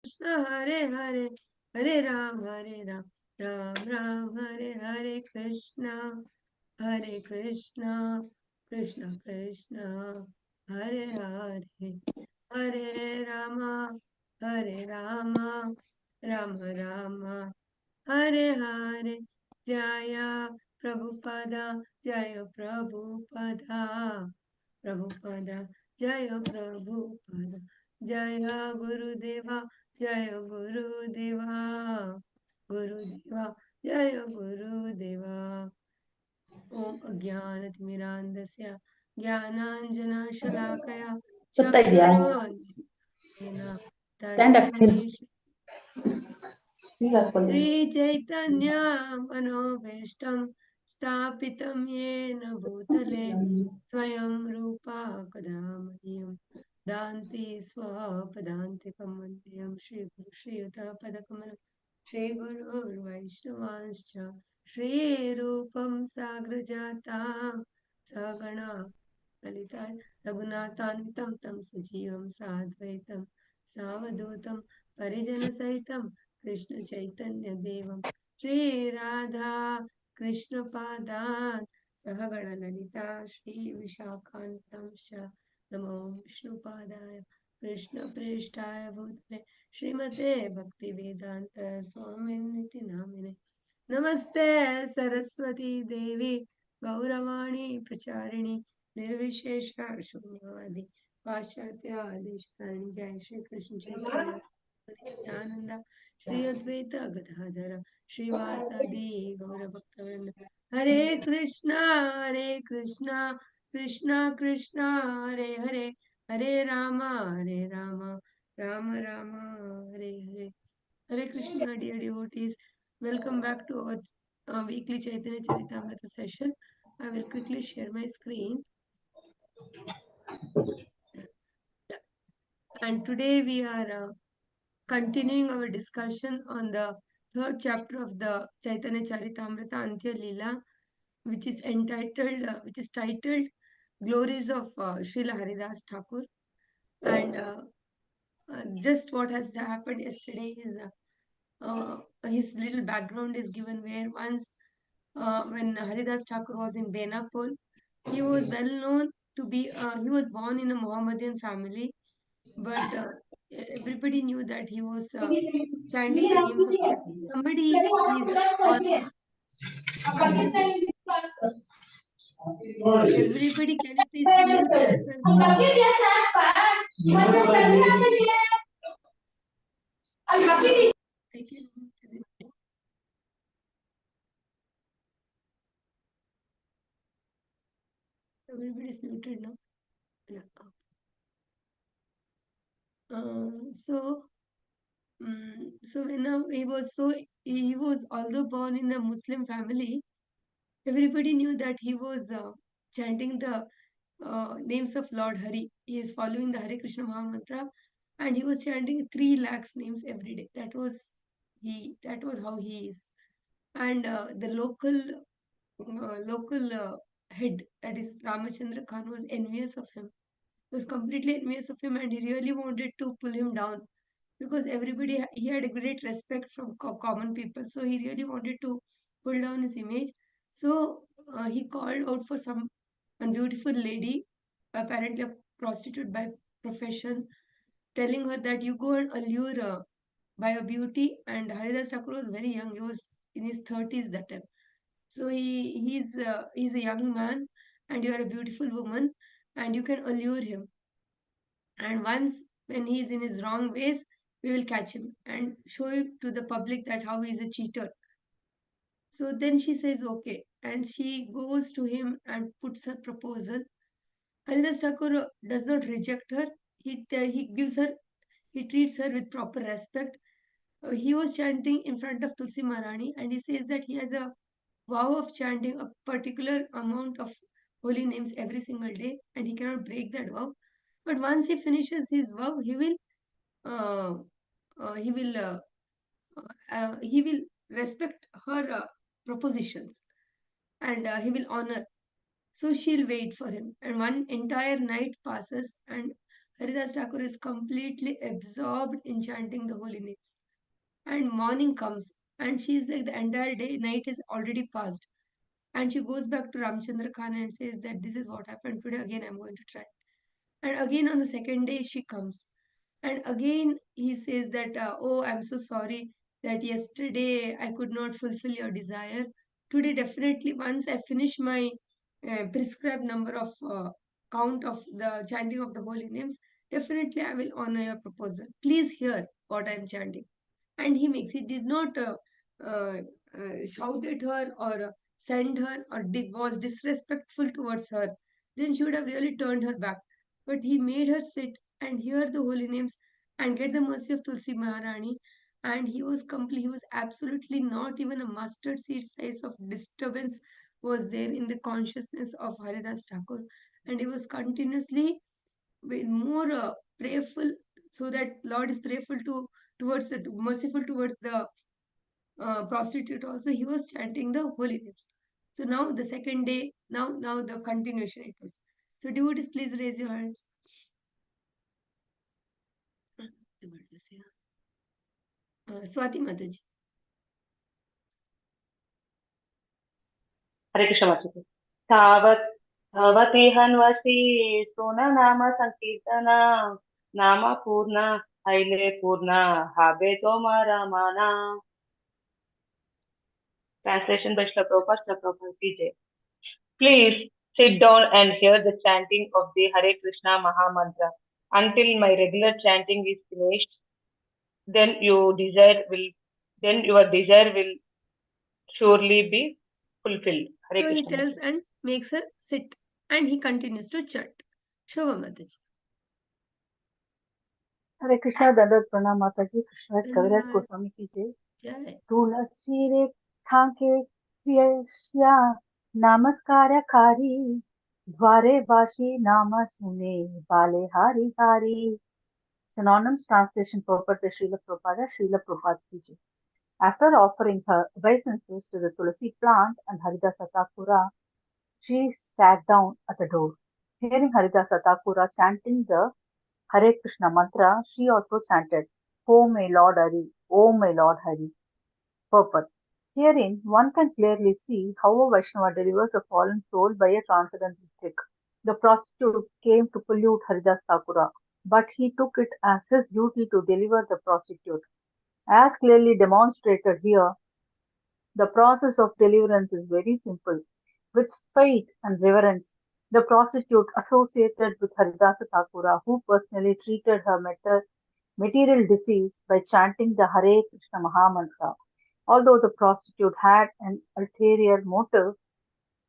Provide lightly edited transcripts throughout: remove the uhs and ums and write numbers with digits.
Krishna, Hare Hare, Hare Ram, Ram Ram, Hare Hare, Krishna, Krishna Krishna, Hare Hare, Hare Rama, Rama Rama, Hare Hare, Jaya Prabhupada, Jaya Prabhupada, Prabhupada, Jaya Prabhupada, Jaya Gurudeva, Jaya Gurudeva, Gurudeva, Jaya Gurudeva. Om Ajnanatimirandasya Jnananjana-shalakaya ಗೊತ್ತಾಯ್ತಾ? Chakshurunmilitam stand up Tasmai ಈಗ ಹಾಕೊಳ್ಳಿ. Shri Chaitanya Manobhishtam Stapitam Yena Bhutale Swayam Rupa Kadamahyam Danti Swapadantikam Mandyam Shri Guru Shri Yuta Padakamalam Shri Guru Vaishnavanscha Shri Rupam Sagrajata Sagana Lalita Raghunathanvitam Tam Sajivam Sadvaitam Savadutam Parijana Saitam Krishna Chaitanya Devam Shri Radha Krishna Padan Sahagana Lalita Shri Vishakhantam Sha Namo Vishnu Padaya Krishna Preshtaya Bhutale Srimate Bhakti Vedanta Swaminiti Namine Namaste Saraswati Devi Gauravani Pracharini Nirvishesha Shunyavadi Paschatya Adeshkarani Jai Shri Krishna Chaitanya Nityananda Shri Advaita Gadadhara Srivasadi Gaura Bhaktavranda Hare Krishna Krishna Krishna Hare Hare Hare Rama Rama Rama Hare Hare Hare Krishna, dear devotees. Welcome back to our weekly Chaitanya Charitamrita session. I will quickly share my screen. And today we are continuing our discussion on the third chapter of the Chaitanya Charitamrita Antya Lila, which is titled Glories of Srila Haridas Thakur. And just what has happened yesterday is his little background is given, where once when Haridas Thakur was in Benapol, he was well known to be, he was born in a Mohammedan family, but everybody knew that he was chanting the names of God. Somebody is on. Everybody, can you please mute yourself? I can. Everybody is muted now. Yeah. So when he was although born in a Muslim family, everybody knew that he was chanting the names of Lord Hari. He is following the Hare Krishna Maha Mantra, and he was chanting 3 lakhs names every day. That was how he is. And the local head, that is Ramachandra Khan, was envious of him. He was completely envious of him, and he really wanted to pull him down, because he had a great respect from common people. So he really wanted to pull down his image. So he called out for one beautiful lady, apparently a prostitute by profession, telling her that you go and allure by a beauty. And Haridas Thakur was very young; he was in his 30s that time. So he's a young man, and you are a beautiful woman, and you can allure him. And once when he is in his wrong ways, we will catch him and show it to the public that how he is a cheater. So then she says okay, and she goes to him and puts her proposal. Haridas Thakur does not reject her. He treats her with proper respect. He was chanting in front of Tulsi Maharani, and he says that he has a vow of chanting a particular amount of holy names every single day, and he cannot break that vow. But once he finishes his vow, uh, he will he will respect her propositions, and he will honor. So she'll wait for him, and one entire night passes, and Haridas Thakur is completely absorbed in chanting the holy names. And morning comes, and she is like the entire day, night is already passed. And she goes back to Ramchandra Khan and says that this is what happened today. Again, I'm going to try. And again, on the second day, she comes. And again, he says that, oh, I'm so sorry that yesterday I could not fulfill your desire. Today, definitely, once I finish my prescribed number of count of the chanting of the holy names, definitely I will honor your proposal. Please hear what I'm chanting. And he makes it did not uh, shout at her or send her or was disrespectful towards her, then she would have really turned her back. But he made her sit and hear the holy names and get the mercy of Tulsi Maharani. And he was absolutely not even a mustard seed size of disturbance was there in the consciousness of Haridas Thakur. And he was continuously more prayerful, so that Lord is prayerful to towards the merciful towards the prostitute also. He was chanting the holy names. So now the second day, now the continuation it is. So devotees, please raise your hands. Devotees, yeah. Swati Mataji. Hare Krishna Mataji. Tavat Bhavati Hanvasi Sona Nama Sankirtana Nama Purna Haile Purna Habe Toma Ramana. Translation by Srila Prabhupada, Srila Prabhupada PJ. Please sit down and hear the chanting of the Hare Krishna Maha Mantra. Until my regular chanting is finished, then then your desire will surely be fulfilled. Hare So he Krishna tells Mataji. and makes her sit, and he continues to chant. Shobha Mataji. हरे कृष्णा दंडवत प्रणाम माता जी कृष्णराज कविराज Dhanwad. Goswami की जय Jai. तुलसी रे ठाके प्रियस्या नमस्कारकारी द्वारे वासी नाम सुने बाले हारी हारी synonymous translation purport by Srila Prabhupada ki jai. After offering her obeisances to the tulsi plant and Haridasa Thakura, she sat down at the door. Hearing Haridasa Thakura chanting the Hare Krishna mantra, she also chanted, "O my Lord Hari, O my Lord Hari." Purport. Herein, one can clearly see how a Vaishnava delivers a fallen soul by a transcendental trick. The prostitute came to pollute Haridas Thakura, but he took it as his duty to deliver the prostitute. As clearly demonstrated here, the process of deliverance is very simple. With faith and reverence, the prostitute associated with Haridasa Thakura, who personally treated her material disease by chanting the Hare Krishna Mahamantra. Although the prostitute had an ulterior motive,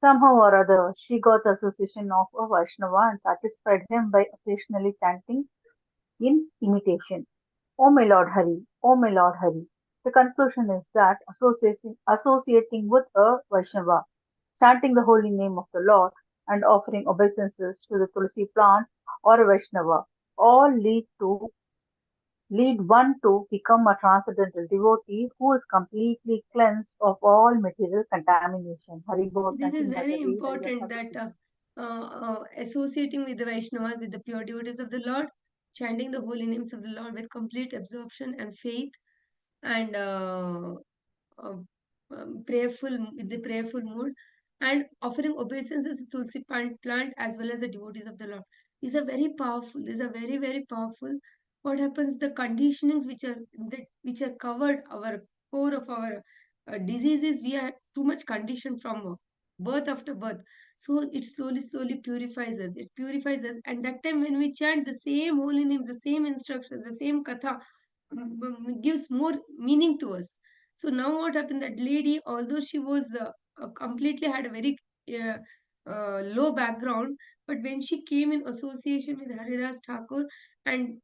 somehow or other she got the association of a Vaishnava and satisfied him by occasionally chanting in imitation. O my Lord Hari, O my Lord Hari. The conclusion is that associating with a Vaishnava, chanting the holy name of the Lord, and offering obeisances to the Tulsi plant or a Vaishnava all lead one to become a transcendental devotee who is completely cleansed of all material contamination. Hari Bol, This thank you, is very Mataji. Hari important that associating with the Vaishnavas, with the pure devotees of the Lord, chanting the holy names of the Lord with complete absorption and faith, and uh, prayerful with the prayerful mood, and offering obeisances to Tulsi plant as well as the devotees of the Lord. These are very powerful. These are very very powerful. What happens? The conditionings which are covered our core of our diseases. We are too much conditioned from birth after birth. So it slowly purifies us. It purifies us, and that time when we chant the same holy names, the same instructions, the same katha, gives more meaning to us. So now what happened? That lady, although she was completely had a very uh, low background, but when she came in association with Haridas Thakur and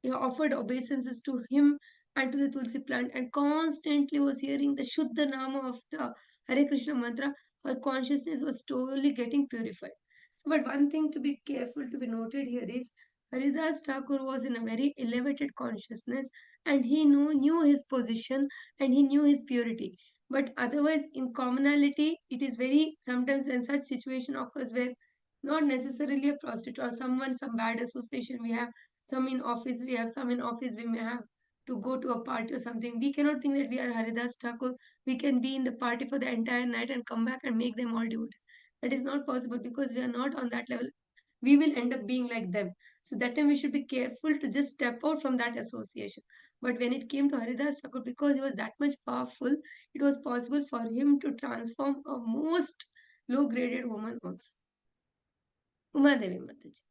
he offered obeisances to him and to the Tulsi plant and constantly was hearing the Shuddha Nama of the Hare Krishna mantra, her consciousness was slowly getting purified. So, but one thing to be careful to be noted here is Haridas Thakur was in a very elevated consciousness and he knew his position and he knew his purity. But otherwise, in commonality, it is very sometimes when such situation occurs where not necessarily a prostitute or someone, some bad association we have, Some in office we have, some in office we may have to go to a party or something. We cannot think that we are Haridas Thakur. We can be in the party for the entire night and come back and make them all devotees. That is not possible because we are not on that level. We will end up being like them. So that time we should be careful to just step out from that association. But when it came to Haridas Thakur, because he was that much powerful, it was possible for him to transform a most low graded woman also. Uma Devi Mataji.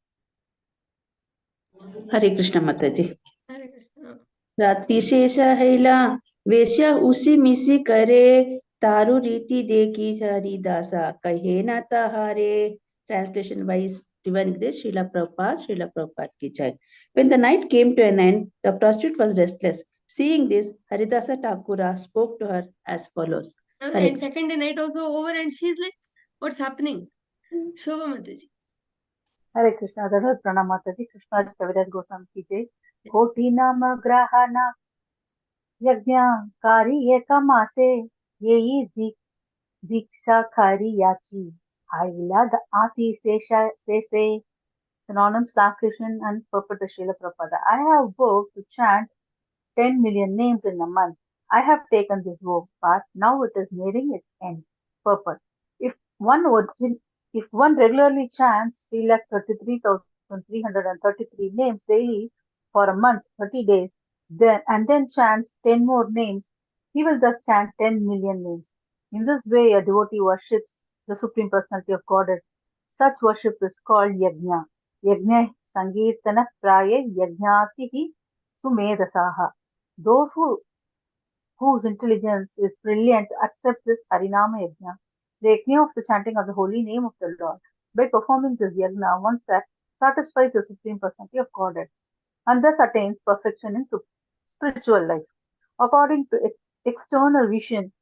Hare Krishna Mataji. Hare Krishna. रात्रि शेष हैला वेश्या उसी मिसी करे तारु रीति देखी हरिदासा कहे न तहारे. Translation by Divine Grace Srila Prabhupada ki jai. When the night came to an end, the prostitute was restless. Seeing this, Haridasa Thakura spoke to her as follows. And second day night also over and she's like, what's happening? Shobha Mataji. Hare Krishna, Dadhat Pranam Mataji, Krishna Kaviraj Gosam ki jai. Koti nama grahana yajna kari ekamase yeyi diksha kari yachi. Haila the Asi se synonymous translation and purport of Srila Prabhupada. I have worked to chant 10 million names in a month. I have taken this vow, but now it is nearing its end. Purport. If one regularly chants 333,333 names daily for a month, 30 days, then chants 10 more names, he will thus chant 10 million names. In this way, a devotee worships the Supreme Personality of Godhead. Such worship is called yajna. Yajna Sankirtana Praya Yajnatihi Sumedasaha. Those whose intelligence is brilliant accept this Harinama Yajna, the yajna of the chanting of the holy name of the Lord. By performing this yajna, one satisfies the Supreme Personality of Godhead and thus attains perfection in spiritual life. According to external vision,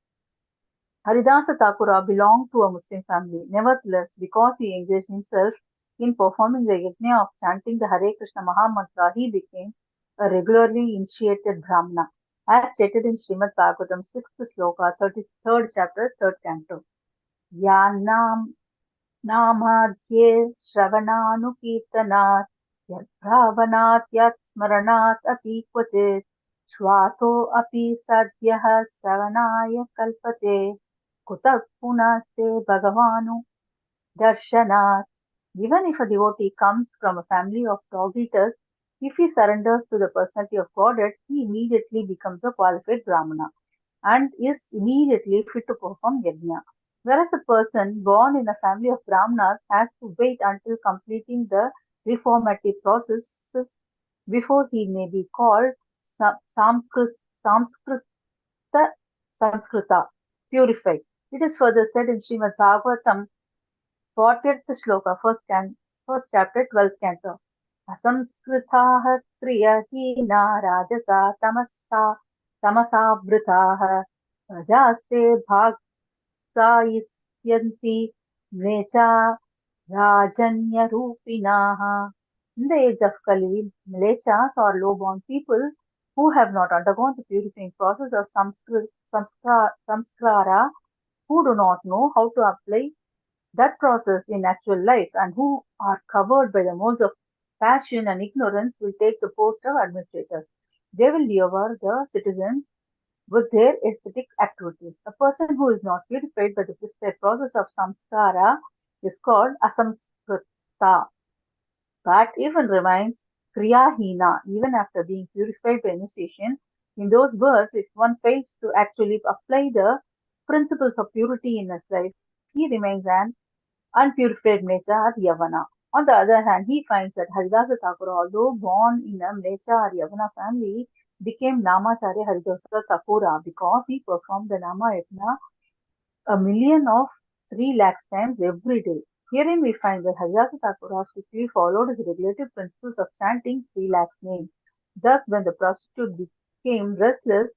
Haridasa Thakura belonged to a Muslim family. Nevertheless, because he engaged himself in performing the yajna of chanting the Hare Krishna Mahamantra, he became a regularly initiated Brahmana, as stated in Srimad Bhagavatam 6th sloka, 33rd chapter, 3rd canto. Yanam namadhye shravananukirtanat yadbhavanat yatsmaranat api kvachit shvato api sadyah shravanaya kalpate kutak punaste bhagavanu darshanat. Even if a devotee comes from a family of dog eaters, if he surrenders to the personality of Godhead, he immediately becomes a qualified Brahmana and is immediately fit to perform yajna. Whereas a person born in a family of Brahmanas has to wait until completing the reformative processes before he may be called Samskrita, purified. It is further said in Srimad Bhagavatam 40th shloka, first chapter, 12th canto. Asamskritaah kriyahina rajasa tamasavృతాः rajaste bhagsayisyanti mlecha rajanyarupinaः. In the age of Kali, mlechas or low-born people who have not undergone the purifying process of samskara, who do not know how to apply that process in actual life and who are covered by the modes of passion and ignorance will take the post of administrators. They will devour the citizens with their ascetic activities. A person who is not purified by the prescribed process of samskara is called asamskrita, but even remains kriyahina even after being purified by initiation. In those words, if one fails to actually apply the principles of purity in his life, he remains an unpurified mlecha or yavana. On the other hand, he finds that Haridasa Thakur, although born in a mlecha or yavana family, became Namacharya Haridasa Thakura because he performed the Nama Yajna a million of 3 lakhs times every day. Herein we find that Haridasa Thakura strictly followed his regulative principles of chanting 3 lakhs names. Thus, when the prostitute became restless,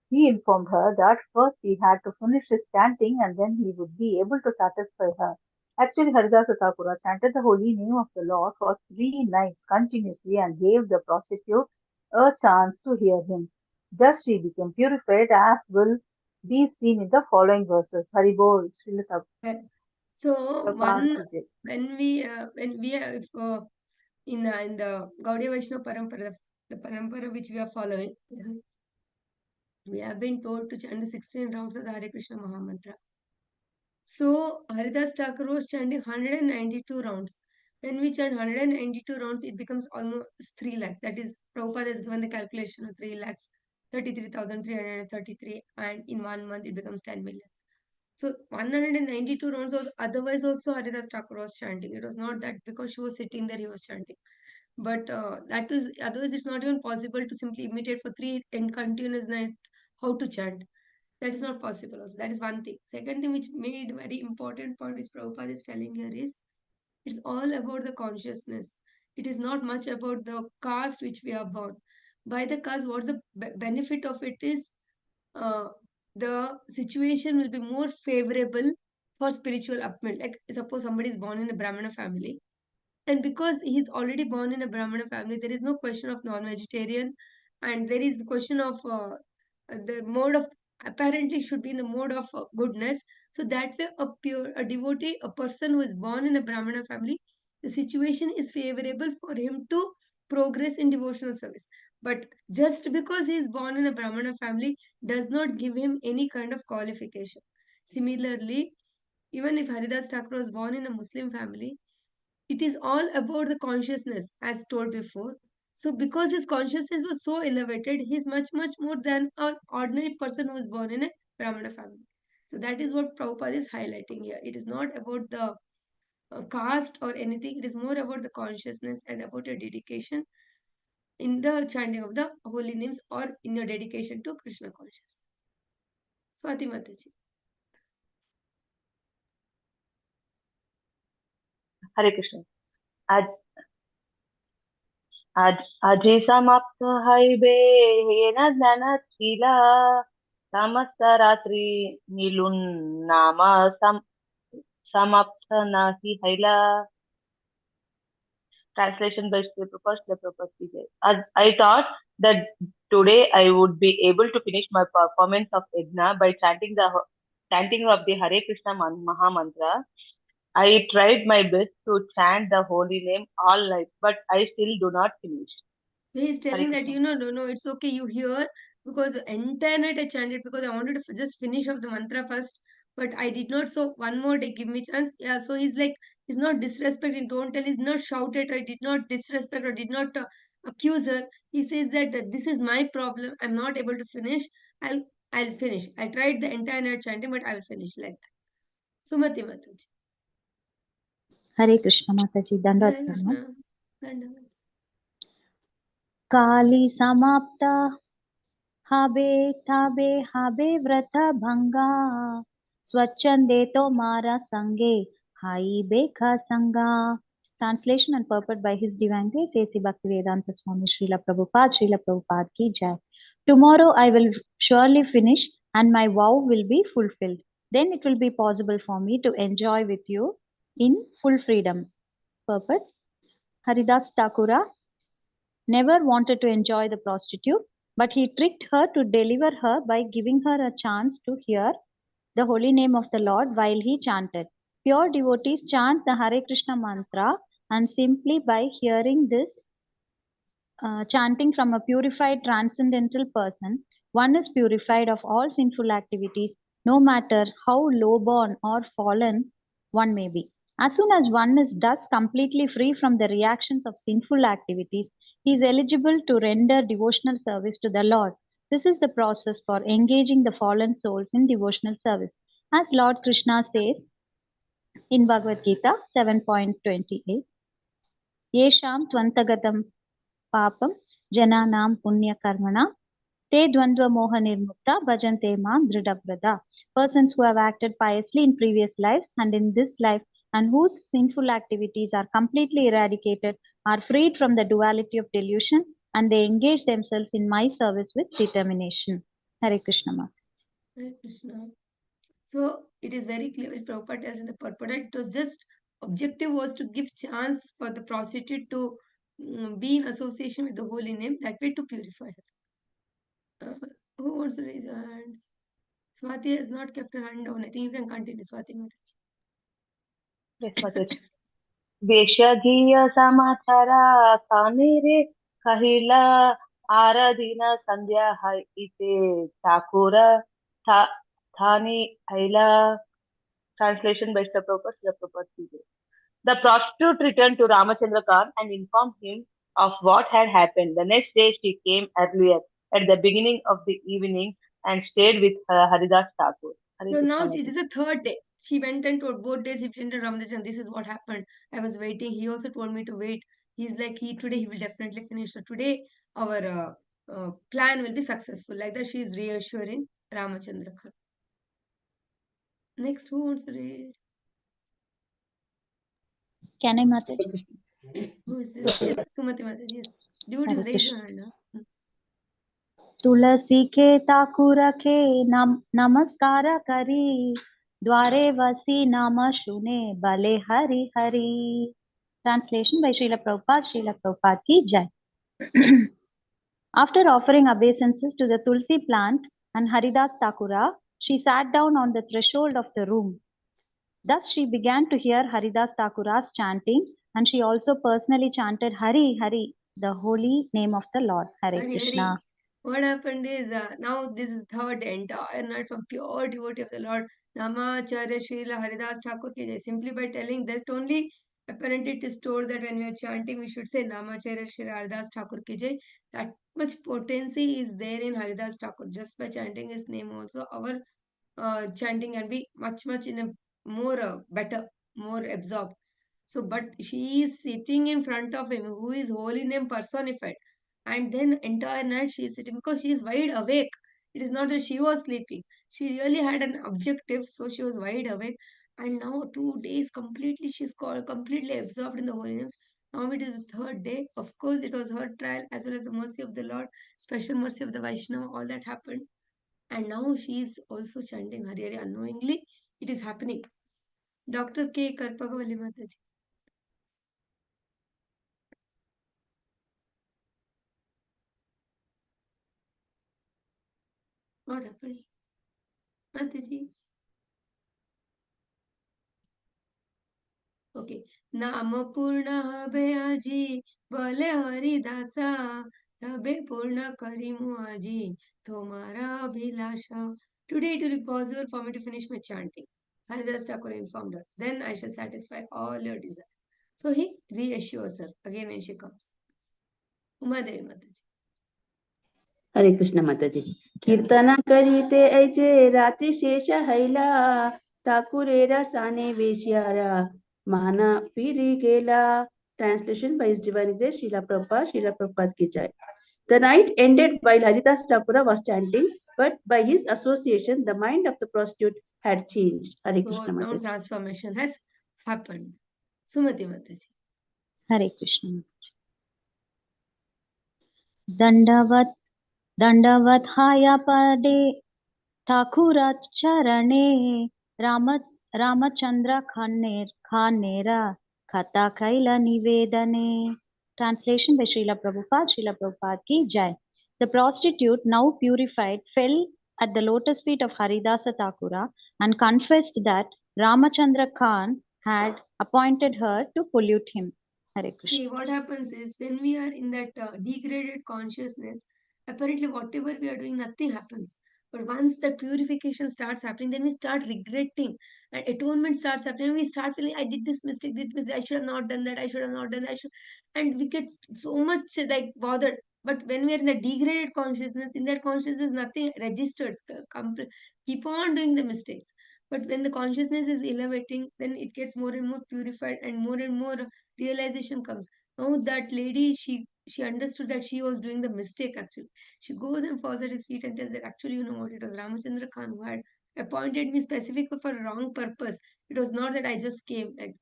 he informed her that first he had to finish his chanting and then he would be able to satisfy her. Actually, Haridasa Thakura chanted the holy name of the Lord for 3 nights continuously and gave the prostitute a chance to hear him. Thus she became purified, as will be seen in the following verses. Haribol, Srila So Prabhupada one ki jai. when we if in the Gaudiya Vaishnava Parampara, the Parampara which we are following, we have been told to chant the 16 rounds of the Hare Krishna Mahamantra. So Haridas Thakur was chanting 192 rounds. When we chant 192 rounds, it becomes almost 3 lakhs. That is, Prabhupada has given the calculation of 3 lakhs, 33,333, and in 1 month it becomes 10 million. So 192 rounds was otherwise also Haridas Thakur was chanting. It was not that because she was sitting there he was chanting. But that is otherwise it's not even possible to simply imitate for 3 and continuous night how to chant. That is not possible also. That is one thing. Second thing which made very important point which Prabhupada is telling here is it's all about the consciousness. It is not much about the caste which we are born. By the caste, what's the benefit of it is uh, the situation will be more favorable for spiritual upliftment. Like suppose somebody is born in a Brahmana family, and because he's already born in a Brahmana family, there is no question of non-vegetarian, and there is question of the mode of apparently should be in the mode of goodness. So that way, a devotee, a person who is born in a Brahmana family, the situation is favorable for him to progress in devotional service. But just because he is born in a Brahmana family does not give him any kind of qualification. Similarly, even if Haridas Thakur was born in a Muslim family, it is all about the consciousness, as told before. So, because his consciousness was so elevated, he is much, much more than an ordinary person who is born in a Brahmana family. So, that is what Prabhupada is highlighting here. It is not about the caste or anything, it is more about the consciousness and about your dedication in the chanting of the holy names or in your dedication to Krishna consciousness. Swati Mataji. Hare Krishna. आज आज आजे समाप्त हईबे हेन ज्ञानशीला समस्त रात्रि नीलुन्नाम समाप्त नाहि हैला. Translation by Srila Prabhupada. I thought that today I would be able to finish my performance of Yajna by chanting of the Hare Krishna Maha Mantra. I tried my best to chant the holy name all night, but I still do not finish. He is telling that, Krishna. no, it's okay, you hear, because the entire night I chanted because I wanted to just finish off the mantra first, but I did not. So one more day, give me chance. Yeah, so he's like, he's not disrespecting. Don't tell, he's not shouted. I did not disrespect or did not accuse her. He says that this is my problem. I'm not able to finish. I'll I'll finish. I tried the entire night chanting, but I'll finish like that. Sumati Mataji. Hare Krishna Mataji, Dandavat Hare Krishna. Pranams. Dandavat. Kali Samapta Habe Tabe Habe Vrata Bhanga Swachande Tomara Sange Hai Bekha Sangha. Translation and purport by His Divine Grace A.C. Bhaktivedanta Swami Srila Prabhupada ki jai. Tomorrow I will surely finish and my vow will be fulfilled. Then it will be possible for me to enjoy with you in full freedom. Purport. Haridas Thakura never wanted to enjoy the prostitute, but he tricked her to deliver her by giving her a chance to hear the holy name of the Lord while he chanted. Pure devotees chant the Hare Krishna mantra, and simply by hearing this chanting from a purified transcendental person, one is purified of all sinful activities, no matter how low born or fallen one may be. As soon as one is thus completely free from the reactions of sinful activities, he is eligible to render devotional service to the Lord. This is the process for engaging the fallen souls in devotional service. As Lord Krishna says in Bhagavad Gita 7.28, Yesham Tvantagatam Papam Jananam Punya Karmana Te Dvandva Moha Nirmukta Bhajante Mam Dridhabrada. Persons who have acted piously in previous lives and in this life and whose sinful activities are completely eradicated are freed from the duality of delusion and they engage themselves in my service with determination. Hare Krishna Ma. Hare Krishna. So it is very clear which Prabhupada tells in the purport. It was just objective was to give chance for the prostitute to be in association with the holy name, that way to purify her. Who wants to raise your hands? Swati has not kept her hand down. I think you can continue, Swati Mataji. Yes, Mataji. वेश्याघीय समाचार काने रे कहिला आराधीना संध्या है इते ठाकुर था थानी हैला. Translation by Srila Prabhupada. The prostitute returned to Ramachandra Khan and informed him of what had happened. The next day she came earlier at the beginning of the evening and stayed with Haridas Thakur. Hare So Krishna now it Mataji. is the third day. She went and told both days he went to Ramadan. This is what happened. I was waiting. He also told me to wait. He's like today he will definitely finish. So today our plan will be successful. Like that she is reassuring Ramachandra Khan. Next who wants to read? Can I, Mataji? Who is this? Yes, Sumati Mataji. Yes. Devotee, Hare raise Krishna. your hand. Huh? तुलसी के ठाकुर के नमस्कार करी द्वारे वसी नाम सुने भले Hari Hari. Translation by Srila Prabhupada. Srila Prabhupada ki jai. After offering obeisances to the tulsi plant and Haridas Thakura, she sat down on the threshold of the room. Thus she began to hear Haridas Thakura's chanting, and she also personally chanted Hari Hari, the holy name of the Lord. Hare Hari Krishna. Hari. What happened is now this is third entire night from pure devotee of the Lord. Namacharya Srila Haridas Thakur ki jai. Simply by telling that only, apparently it is told that when we are chanting, we should say Namacharya Srila Haridas Thakur ki jai. That much potency is there in Haridas Thakur. Just by chanting his name also, our chanting can be much in a more better, more absorbed. So, but she is sitting in front of him, who is holy name personified. And then entire night she is sitting because she is wide awake. It is not that she was sleeping. She really had an objective, so she was wide awake. And now 2 days completely she's called completely absorbed in the holy names. Now it is the third day. Of course, it was her trial as well as the mercy of the Lord, special mercy of the Vaishnava, all that happened. And now she is also chanting Hari Hari unknowingly. It is happening. Dr. K. Karpagavalli Mataji. What happened? Mataji. Okay. नाम पूर्ण हबे आजी बोले हरिदासा तबे पूर्ण करीमु आजी तुम्हारा अभिलाषा. Today it will be possible for me to finish my chanting. Haridas Thakur informed her. Then I shall satisfy all your desires. So he reassures her again when she comes. Umadevi Mataji. हरे कृष्ण माताजी. कीर्तन करीते ऐजे रात्रि शेष हैला ठाकुरेरा साने वेश्यारा माना पीरी गेला. Translation by His Divine Grace Srila Prabhupada ki jai. The night ended while Haridas Thakura was chanting, but by his association, the mind of the prostitute had changed. Hare So Krishna now Mataji. transformation has happened. Sumati Mataji. Hare Krishna. Dandavat Dandavathaya Pade Thakura Charane Ramachandra Khanera Kata Kaila Nivedane. Translation by Srila Prabhupada. Srila Prabhupada ki jai. The prostitute, now purified, fell at the lotus feet of Haridasa Thakura and confessed that Ramachandra Khan had appointed her to pollute him. Hare Krishna. See, what happens is when we are in that degraded consciousness, apparently whatever we are doing, nothing happens. But once the purification starts happening, then we start regretting and atonement starts happening. We start feeling, I did this mistake, I should have not done that, I should have not done that, and we get so much like bothered. But when we are in the degraded consciousness, in that consciousness, nothing registers. Keep on doing the mistakes. But when the consciousness is elevating, then it gets more and more purified and more realization comes. Now that lady, she understood that she was doing the mistake actually. She goes and falls at his feet and tells that actually, you know what, it was Ramachandra Khan who had appointed me specifically for a wrong purpose. It was not that I just came like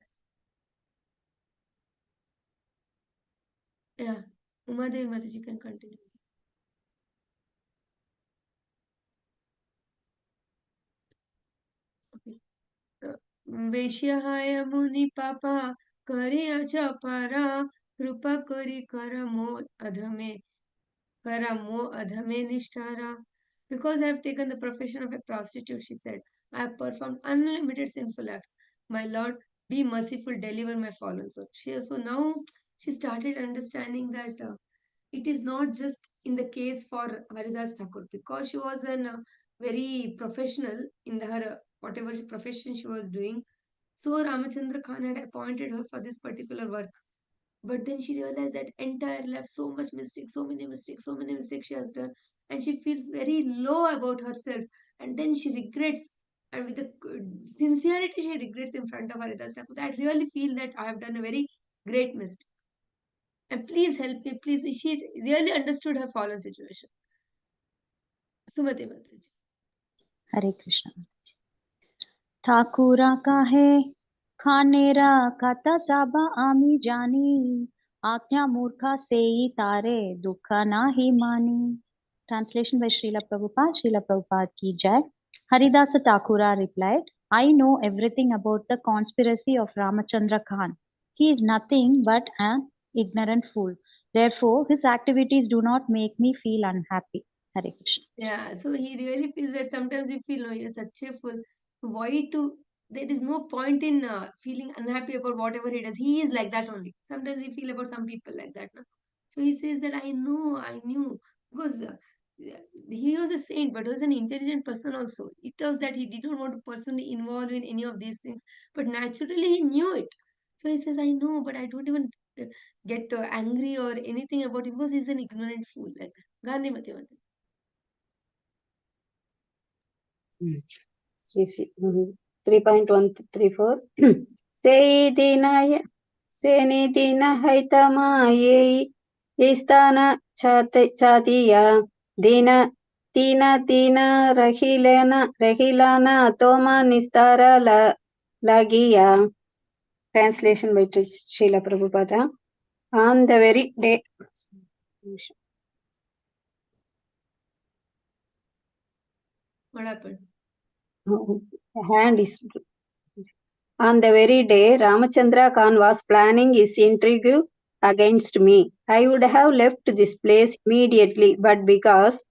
that. Yeah. Umadevi Mataji can continue. Okay. वेश्याहाय मुनि पापा करे अचपारा कृपा करी करमो अधमे Karamo adhame nishtara. Because I have taken the profession of a prostitute, she said, I have performed unlimited sinful acts. My Lord, be merciful, deliver my fallen soul. So now she started understanding that it is not just in the case for Haridas Thakur, because she was an very professional in her whatever profession she was doing. So Ramachandra Khan had appointed her for this particular work. But then she realized that entire life, so much mistake, so many mistakes she has done, and she feels very low about herself. And then she regrets, and with the sincerity, she regrets in front of Haridas Thakur. I really feel that I have done a very great mistake. And please help me, please. She really understood her fallen situation. Sumati Mataji. Hare Krishna. ঠাকুরা কাহে খানেরা কাতা সাবা আমি জানি আজ্ঞা মূর্খা সেই তারে দুঃখ নাহি মানি. Translation by Srila Prabhupada ki jai. Haridasa Thakura replied, I know everything about the conspiracy of Ramachandra Khan. He is nothing but an ignorant fool. Therefore, his activities do not make me feel unhappy. Hare Krishna. Yeah, so he really feels that sometimes we feel, no, you're such a fool. Why to? There is no point in feeling unhappy about whatever he does. He is like that only. Sometimes we feel about some people like that. No? So he says that I know, I knew. Because he was a saint, but was an intelligent person also. It was that he did not want to personally involve in any of these things. But naturally, he knew it. So he says, I know, but I don't even get angry or anything about him because he's an ignorant fool. Like Gandhi Mati. CC 3.134 సేనిదిన హైతమాయే ఇస్తాన చాతియా దీన దీన రహిలన తోమ నిస్తార lagiya. Translation by Srila Prabhupada. On the very day, What happened? hand is on the very day Ramachandra Khan was planning his intrigue against me. I would have left this place immediately, but because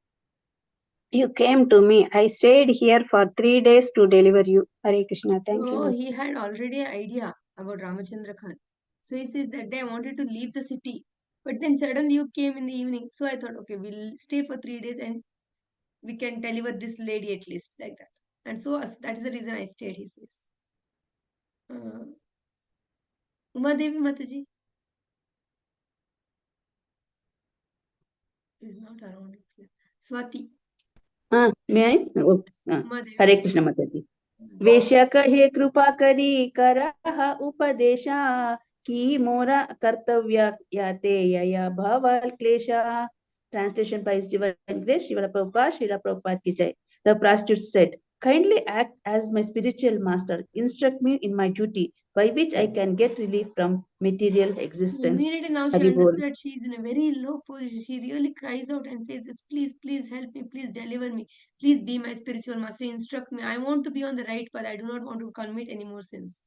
you came to me, I stayed here for 3 days to deliver you. Hare Krishna. Thank you. So he had already an idea about Ramachandra Khan. So he says that day I wanted to leave the city. But then suddenly you came in the evening. So I thought, okay, we'll stay for 3 days and we can deliver this lady at least, like that. And so that is the reason I stayed, he says. Uma Devi Mataji is not around. Swati. May I? Uma Devi. Hare Krishna Mataji. वेश्या कहे कृपा करी करह उपदेशा की मोरा कर्तव्य याते या भवल क्लेशा. Translation by His Divine Grace, Srila Prabhupada ki jai. The prostitute said, kindly act as my spiritual master. Instruct me in my duty, by which I can get relief from material existence. Immediately now she understood that she is in a very low position. She really cries out and says this, please, please help me, please deliver me. Please be my spiritual master, instruct me. I want to be on the right path. I do not want to commit any more sins.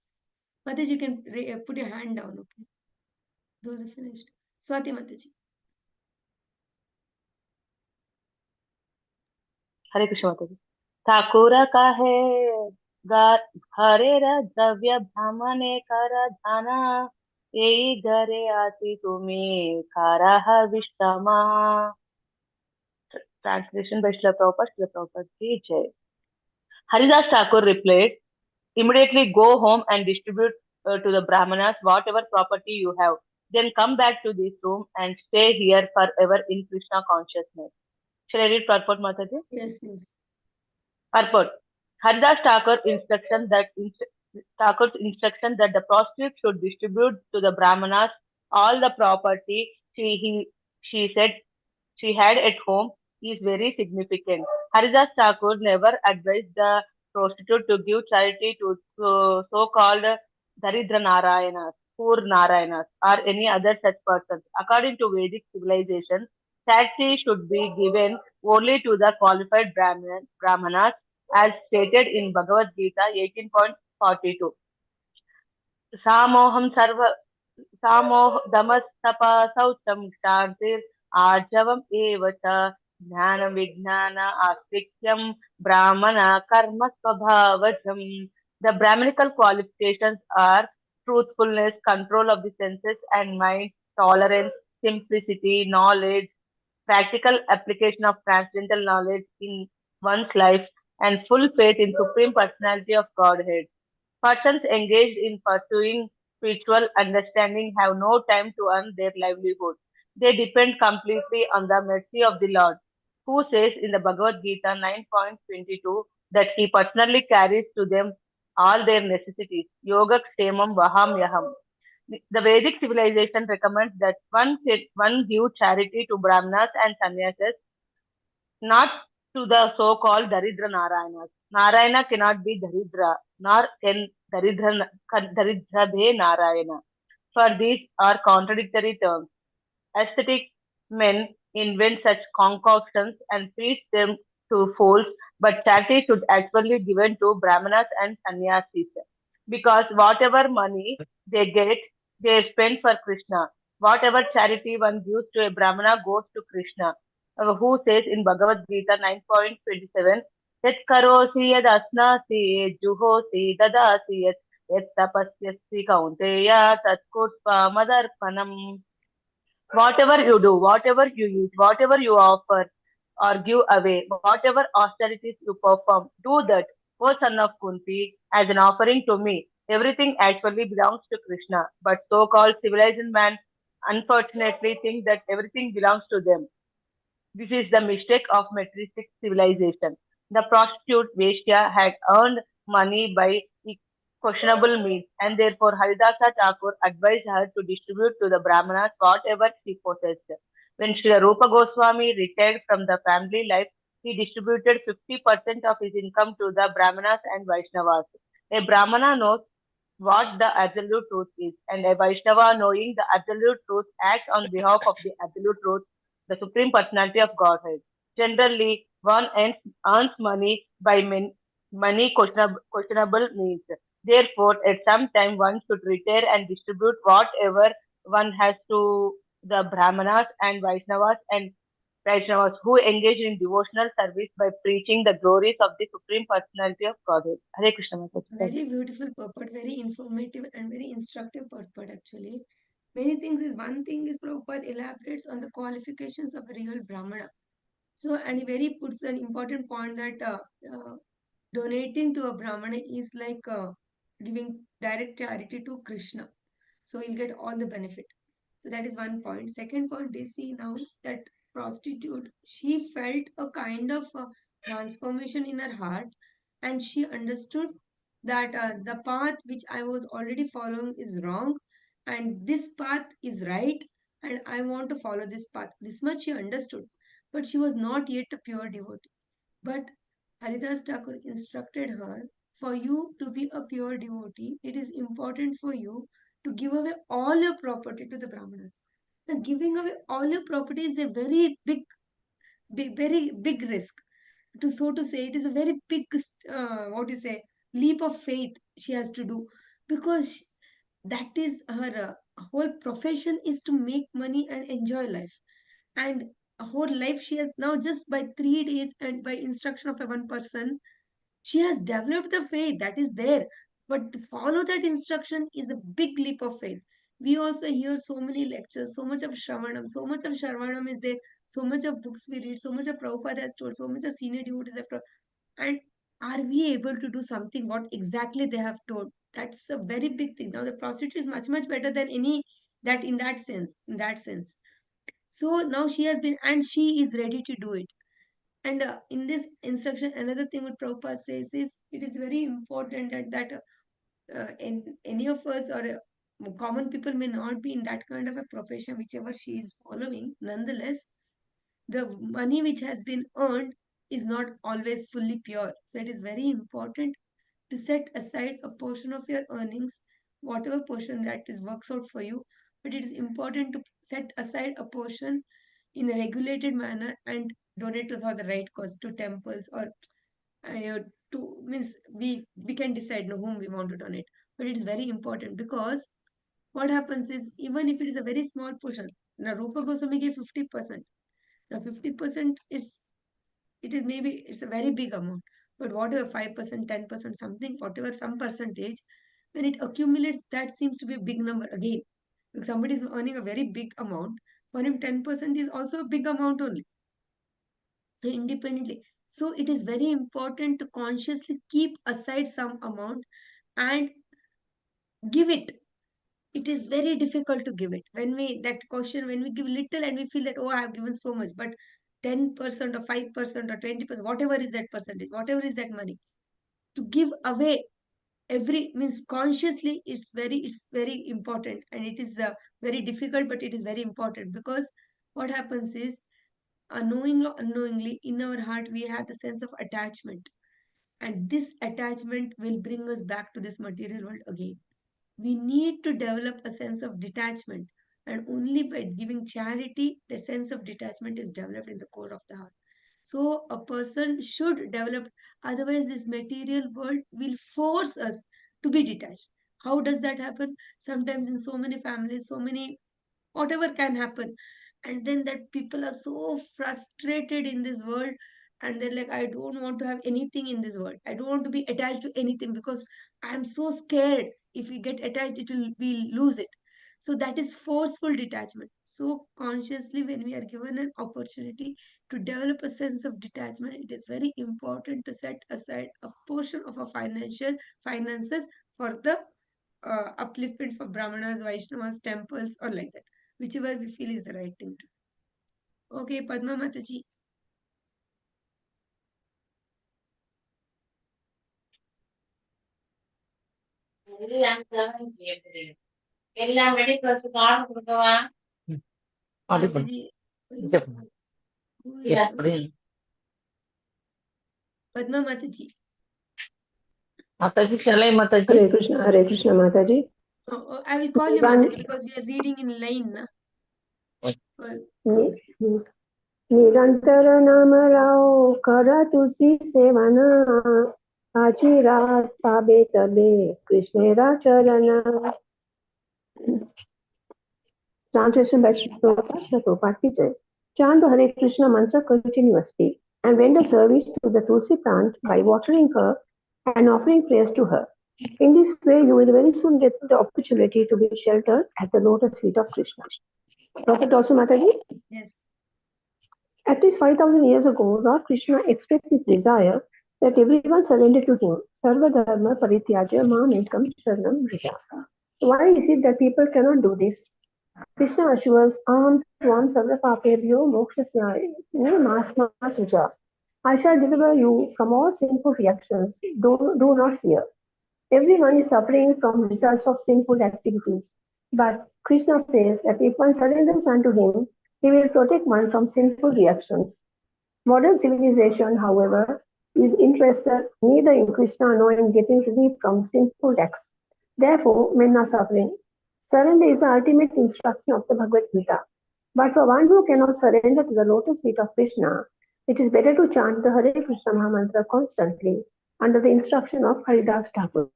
Mataji, you can put your hand down, okay? Those are finished. Swati Mataji. हरे कृष्ण माता जी. ठाकुर का है हरे द्रव्य ब्राह्मणे कर धाना यही घरे आती तुम्हें खारा विश्रामा. Translation by Srila Prabhupada ki jai. Haridas Thakur replied, immediately go home and distribute to the Brahmanas whatever property you have. Then come back to this room and stay here forever in Krishna consciousness. Shall I read purport, Mataji? Yes, yes. Purport. Haridas Thakur's instruction that the prostitute should distribute to the Brahmanas all the property she said she had at home is very significant. Haridas Thakur never advised the prostitute to give charity to so-called Daridra Narayanas, poor Narayanas, or any other such persons. According to Vedic civilization, charity should be given only to the qualified Brahmanas, as stated in Bhagavad Gita 18.42. Samoham sarva दमस्तप शौचम शांतिर आर्जवम एवच ज्ञान विज्ञान astikyam brahmana karma svabhavajam. The Brahminical qualifications are truthfulness, control of the senses and mind, tolerance, simplicity, knowledge, practical application of transcendental knowledge in one's life, and full faith in Supreme Personality of Godhead. Persons engaged in pursuing spiritual understanding have no time to earn their livelihood. They depend completely on the mercy of the Lord, who says in the Bhagavad Gita 9.22 that he personally carries to them all their necessities. Yoga Kshemam Vaham Yaham. The Vedic civilization recommends that one give charity to Brahmanas and sannyasis, not to the so-called Daridra Narayanas. Narayana cannot be Daridra, nor can Daridra be Narayana. For these are contradictory terms. Aesthetic men invent such concoctions and preach them to fools, but charity should actually be given to Brahmanas and sannyasis, because whatever money they get, they spend for Krishna. Whatever charity one gives to a Brahmana goes to Krishna, who says in Bhagavad Gita 9.27, Yat karosi yad asnasi yad juhosi dadasi yat tapasyasi kaunteya tat kurva madarpanam. Whatever you do, whatever you eat, whatever you offer or give away, whatever austerities you perform, do that, O son of Kunti, as an offering to me. Everything actually belongs to Krishna, but so-called civilized man unfortunately think that everything belongs to them. This is the mistake of materialistic civilization. The prostitute Veshya had earned money by questionable means, and therefore Haridasa Thakur advised her to distribute to the Brahmanas whatever she possessed. When Sri Rupa Goswami retired from the family life, he distributed 50% of his income to the Brahmanas and Vaishnavas. A Brahmana knows what the absolute truth is, and a Vaishnava, knowing the absolute truth, acts on behalf of the absolute truth, the Supreme Personality of Godhead. Generally, one earns money by money questionable means. Therefore, at some time, one should retire and distribute whatever one has to the Brahmanas and Vaishnavas who engage in devotional service by preaching the glories of the Supreme Personality of Godhead. Hare Krishna. Mataji. Very beautiful purport, very informative and very instructive purport actually. Many things is one thing is Prabhupada elaborates on the qualifications of a real Brahmana. So, and he very puts an important point that donating to a Brahmana is like giving direct charity to Krishna. So you'll get all the benefit. So that is one point. Second point, they see now that prostitute, she felt a kind of transformation in her heart, and she understood that the path which I was already following is wrong, and this path is right, and I want to follow this path. This much she understood, but she was not yet a pure devotee. But Haridas Thakur instructed her, for you to be a pure devotee, it is important for you to give away all your property to the Brahmanas. Now, giving away all your property is a very very big risk. To so to say, it is a very big, what you say, leap of faith she has to do, because that is her whole profession is to make money and enjoy life, and a whole life she has now just by 3 days and by instruction of a one person she has developed the faith that is there, but to follow that instruction is a big leap of faith. We also hear so many lectures, so much of Shravanam is there, so much of books we read, so much of Prabhupada has told, so much of senior devotees have told. And are we able to do something what exactly they have told? That's a very big thing. Now the prostitute is much, much better than any that in that sense. So now she has been, and she is ready to do it. And in this instruction, another thing what Prabhupada says is it is very important that in any of us or common people may not be in that kind of a profession, whichever she is following. Nonetheless, the money which has been earned is not always fully pure. So it is very important to set aside a portion of your earnings, whatever portion that is works out for you. But it is important to set aside a portion in a regulated manner and donate to for the right cause to temples or to means we can decide no whom we want to donate. But it is very important because what happens is even if it is a very small portion, now Rupa Goswami gave 50%. Now 50% is it is maybe it's a very big amount, but whatever 5%, 10%, something, whatever some percentage, When it accumulates, that seems to be a big number again. If somebody is earning a very big amount, for him 10% is also a big amount only. So independently. So it is very important to consciously keep aside some amount and give it. It is very difficult to give it. When we give little and we feel that, oh, I have given so much, but 10% or 5% or 20%, whatever is that percentage, whatever is that money, to give away every means consciously, it's very important, and it is very difficult, but it is very important, because what happens is, unknowingly or unknowingly, in our heart we have the sense of attachment, and this attachment will bring us back to this material world again. We need to develop a sense of detachment, and only by giving charity the sense of detachment is developed in the core of the heart. So a person should develop, otherwise this material world will force us to be detached. How does that happen? Sometimes in so many families, so many, whatever can happen, and then that people are so frustrated in this world, and they're like, I don't want to have anything in this world, I don't want to be attached to anything, because I'm so scared if we get attached, it will we lose it. So that is forceful detachment. So consciously, when we are given an opportunity to develop a sense of detachment, it is very important to set aside a portion of our finances for the upliftment for brahmanas, vaishnavas, temples, or like that, whichever we feel is the right thing to do. Okay, Padma Mataji. Mataji, who is calling? Padma Mataji. Mataji, shall I, Mataji? Hare Krishna, Mataji. I will call you Mataji because we are reading in line. Na? निरंतर नाम राओ कर तुलसी सेवना आची रात पाबे तबे कृष्णेरा चरण. Translation by Prabhupada. Chant the Hare Krishna mantra continuously and render service to the Tulsi plant by watering her and offering prayers to her. In this way, you will very soon get the opportunity to be sheltered at the lotus feet of Krishna. Prophet also, Mataji? Yes. At least 5,000 years ago, Lord Krishna expressed his desire that everyone surrender to him. Sarva dharma parityaja mam ekam sharanam vraja. Why is it that people cannot do this? Krishna assures, Aham tvam sarva papebhyo mokshasya masmaja. I shall deliver you from all sinful reactions. Do not fear. Everyone is suffering from results of sinful activities. But Krishna says that if one surrenders unto him, he will protect one from sinful reactions. Modern civilization, however, is interested neither in Krishna nor in getting relief from sinful acts. Therefore, men are suffering. Surrender is the ultimate instruction of the Bhagavad Gita. But for one who cannot surrender to the lotus feet of Krishna, it is better to chant the Hare Krishna Mahamantra constantly under the instruction of Haridas Thakur.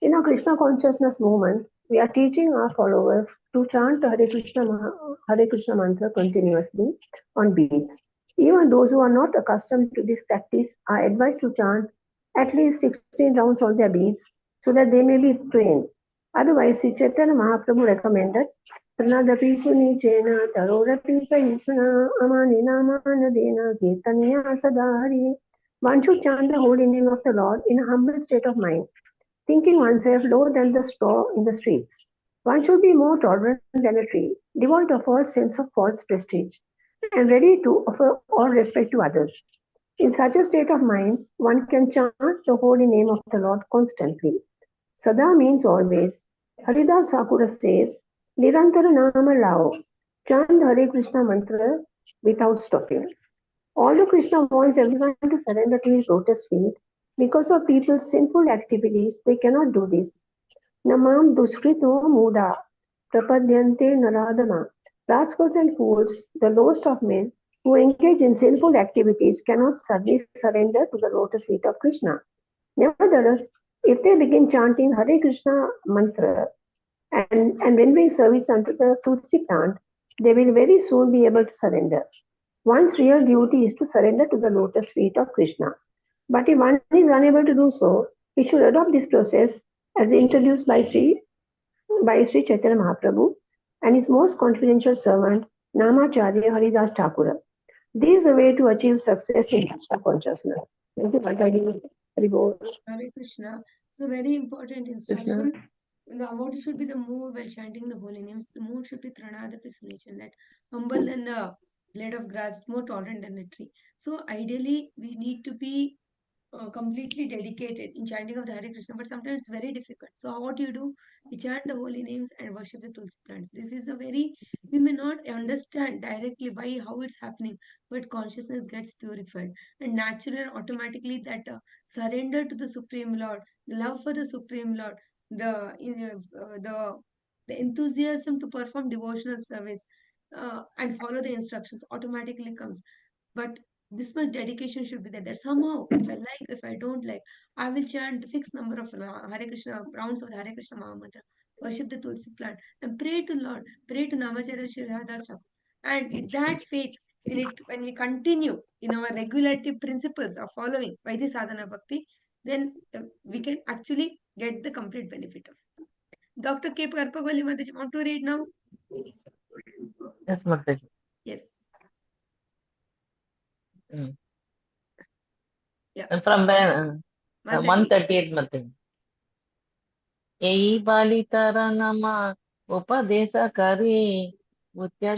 In our Krishna consciousness movement, we are teaching our followers to chant the Hare Krishna mantra continuously on beats. Even those who are not accustomed to this practice are advised to chant at least 16 rounds on their beats so that they may be trained. Otherwise, Sri Chaitanya Mahaprabhu recommended Pranadapi Sunichena Tarorapi Sahishana Amanina Manadena Kirtaniya Sadari. One should chant the holy name of the Lord in a humble state of mind, thinking oneself lower than the straw in the streets. One should be more tolerant than a tree, devoid of all sense of false prestige, and ready to offer all respect to others. In such a state of mind, one can chant the holy name of the Lord constantly. Sada means always. Haridas Thakur says, Nirantara Nama Lao, chant the Hare Krishna mantra without stopping. Although Krishna wants everyone to surrender to his lotus feet, because of people's sinful activities, they cannot do this. Namam duskrito muda prapadyante naradana. Rascals and fools, the lowest of men, who engage in sinful activities cannot suddenly surrender to the lotus feet of Krishna. Nevertheless, if they begin chanting Hare Krishna mantra and rendering service unto the Tulsi plant, they will very soon be able to surrender. One's real duty is to surrender to the lotus feet of Krishna. But if one is unable to do so, he should adopt this process as introduced by Sri Chaitanya Mahaprabhu and his most confidential servant, Namacharya Haridas Thakura. This is a way to achieve success in consciousness. Thank you, Mataji. Hari Bol. Hare Krishna. So very important instruction. Now, what should be the mood while chanting the holy names? The mood should be Tranadapi Sunichan, that humble than the blade of grass, more tolerant than the tree. So ideally, we need to be completely dedicated in chanting of the Hare Krishna, but sometimes it's very difficult. So what do? We chant the holy names and worship the tulsi plants. This is a very, we may not understand directly why, how it's happening, but consciousness gets purified. And naturally and automatically that surrender to the Supreme Lord, the love for the Supreme Lord, the, the enthusiasm to perform devotional service and follow the instructions automatically comes. But this much dedication should be there. That somehow, if I like, if I don't like, I will chant the fixed number of Hare Krishna rounds of the Hare Krishna Mahamantra, worship the Tulsi plant, and pray to Lord, pray to Namacharya Shri Radha's Thakur. And with that faith, when we continue in our regularity principles of following Vaidhi Sadhana Bhakti, then we can actually get the complete benefit of it. Dr. K. Karpagoli Mataji, want to read now? Yes, Mataji. Yes. Yeah. From where? 138 Mataji. यही बाली तारा नमा उपदेश करे मुत्या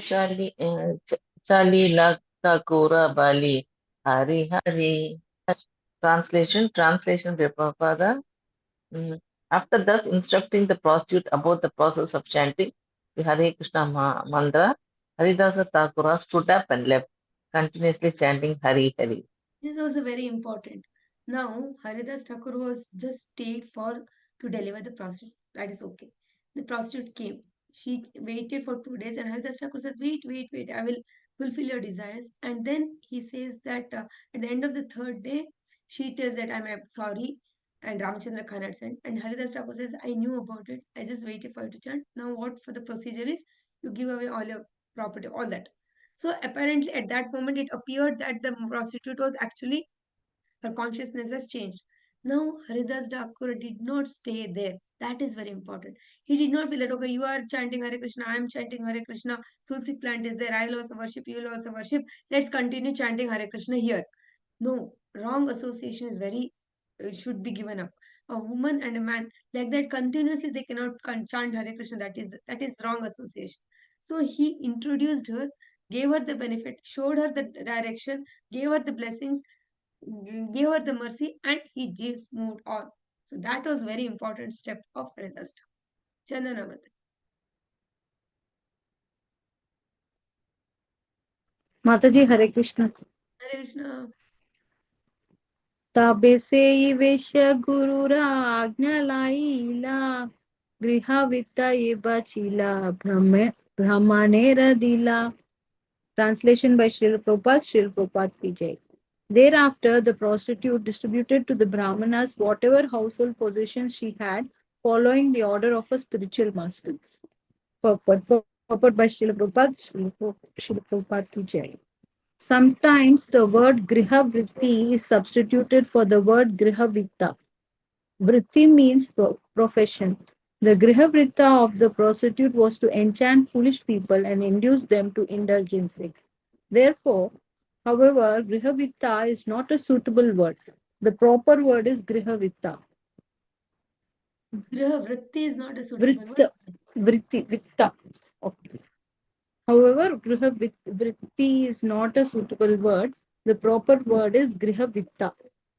चाली लाख कोरा बाली Hari Hari. Translation Prabhupada. After thus instructing the prostitute about the process of chanting the Hare Krishna mantra, Haridasa Thakura stood up and left, continuously chanting Hari Hari. This was very important. Now, Haridas Thakur was just stayed to deliver the prostitute. That is okay. The prostitute came. She waited for 2 days, and Haridas Thakur says, wait, I will fulfill your desires. And then he says that at the end of the third day, she tells that I'm sorry, and Ramchandra Khan had sent. And Haridas Thakur says, I knew about it. I just waited for you to chant. Now, what for the procedure is, you give away all your property, all that. So apparently at that moment it appeared that the prostitute was actually, her consciousness has changed. Now Haridas Thakur did not stay there. That is very important. He did not feel that, okay, you are chanting Hare Krishna, I am chanting Hare Krishna, Tulsi plant is there, I will also worship, you will also worship. Let's continue chanting Hare Krishna here. No, wrong association is very, should be given up. A woman and a man like that continuously they cannot chant Hare Krishna. That is wrong association. So he introduced her, gave her the benefit, showed her the direction, gave her the blessings, gave her the mercy, and he just moved on. So that was very important step of Haridasta. Chandana Mata. Mataji, Hare Krishna. Hare Krishna. तबे से वेश्य गुरुरा आज्ञा लाइला गृह वित्त ये बचिला ब्रह्मणे रदिला. Translation by Srila Prabhupada ki jai. Thereafter, the prostitute distributed to the Brahmanas whatever household possessions she had, following the order of a spiritual master. Purport by Srila Prabhupada ki jai. Sometimes the word griha vritti is substituted for the word griha vitta. Vritti means profession. The griha vritta of the prostitute was to enchant foolish people and induce them to indulge in sex. Therefore, however, griha vitta is not a suitable word. The proper word is griha vitta. Griha vritti is not a suitable word. Vitta. Okay. However, griha vritti is not a suitable word. The proper word is griha vitta,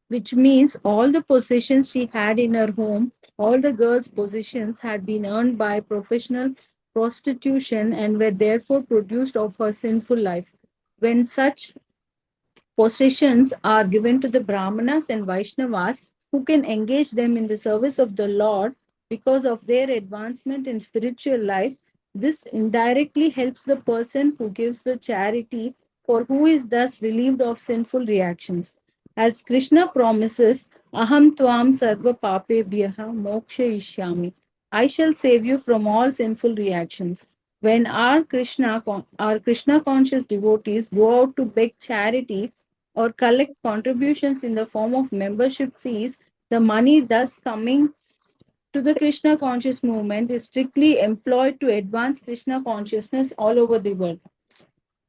which means all the possessions she had in her home, all the girl's possessions had been earned by professional prostitution and were therefore produced of her sinful life. When such possessions are given to the Brahmanas and Vaishnavas, who can engage them in the service of the Lord because of their advancement in spiritual life, this indirectly helps the person who gives the charity, for who is thus relieved of sinful reactions. As Krishna promises, Aham Tvam Sarva Papebhyaha Mokshayishyami. I shall save you from all sinful reactions. When our Krishna conscious devotees go out to beg charity or collect contributions in the form of membership fees, the money thus coming to the Krishna conscious movement is strictly employed to advance Krishna consciousness all over the world.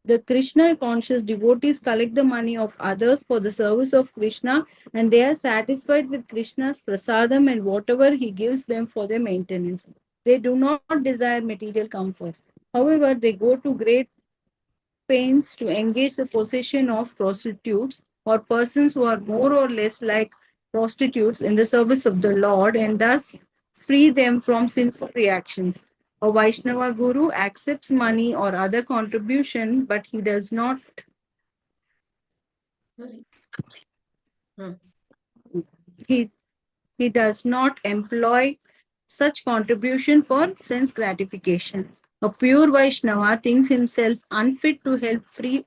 The Krishna conscious devotees collect the money of others for the service of Krishna, and they are satisfied with Krishna's prasadam and whatever he gives them for their maintenance. They do not desire material comforts. However, they go to great pains to engage the possession of prostitutes or persons who are more or less like prostitutes in the service of the Lord, and thus free them from sinful reactions. A Vaishnava guru accepts money or other contribution, but he does not he he does not employ such contribution for sense gratification. A pure Vaishnava thinks himself unfit to help free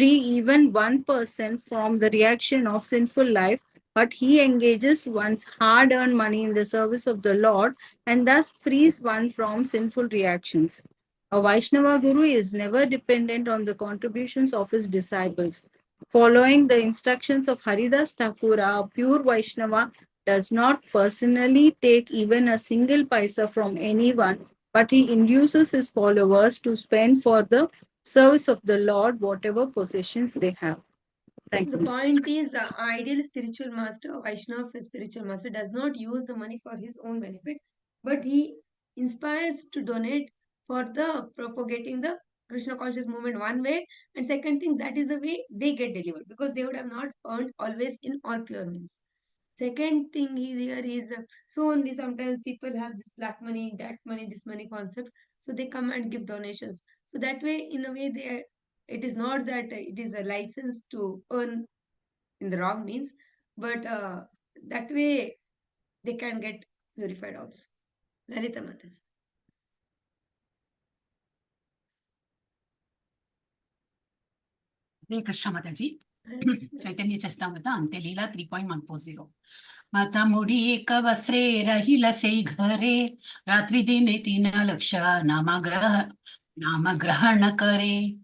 even one person from the reaction of sinful life, but he engages one's hard-earned money in the service of the Lord and thus frees one from sinful reactions. A Vaishnava guru is never dependent on the contributions of his disciples. Following the instructions of Haridas Thakura, a pure Vaishnava does not personally take even a single paisa from anyone, but he induces his followers to spend for the service of the Lord whatever possessions they have. Thank The you. point is, the ideal spiritual master, Vaishnava spiritual master, does not use the money for his own benefit, but he inspires to donate for the propagating the Krishna conscious movement one way, and second thing, that is the way they get delivered, because they would have not earned always in all pure means. Second thing here is, so only sometimes people have this black money, that money, this money concept, so they come and give donations. So that way, in a way, it is not that it is a license to earn in the wrong means, but that way they can get purified also. Lalita Mataji. Hare Krishna Mataji. Chaitanya Charitamrita Antya Lila 3.140. माता मुड़ी एक वस्त्रे रहिल से घरे रात्रि दिने 3 लक्ष नाम ग्रहण करे.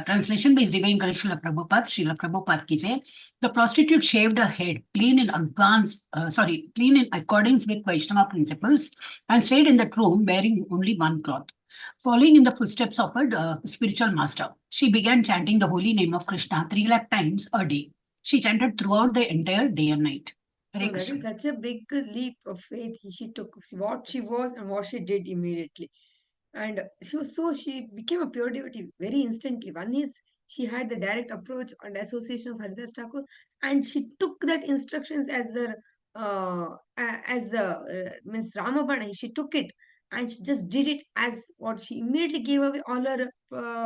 Translation by Divine Grace Srila Prabhupada ki jai. The prostitute shaved her head, clean in accordance with Vaishnava principles, and stayed in that room wearing only one cloth. Following in the footsteps of her spiritual master, she began chanting the holy name of Krishna 3 lakh times a day. She chanted throughout the entire day and night. No, that is such a big leap of faith she took. What she was and what she did immediately. And she became a pure devotee very instantly. One is she had the direct approach and association of Haridas Thakur, and she took that instructions as the means Ramabana. She took it and she just did it as what she immediately gave away all her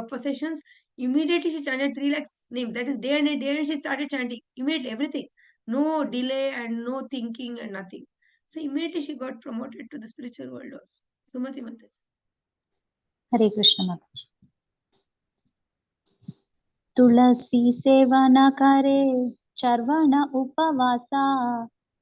possessions. Immediately she chanted 3 lakhs names. That is day and night, she started chanting immediately everything. No delay and no thinking and nothing. So immediately she got promoted to the spiritual world also. Sumati Mataji. Hare Krishna Mataji. Tulsi seven करे चर्वण उपवासा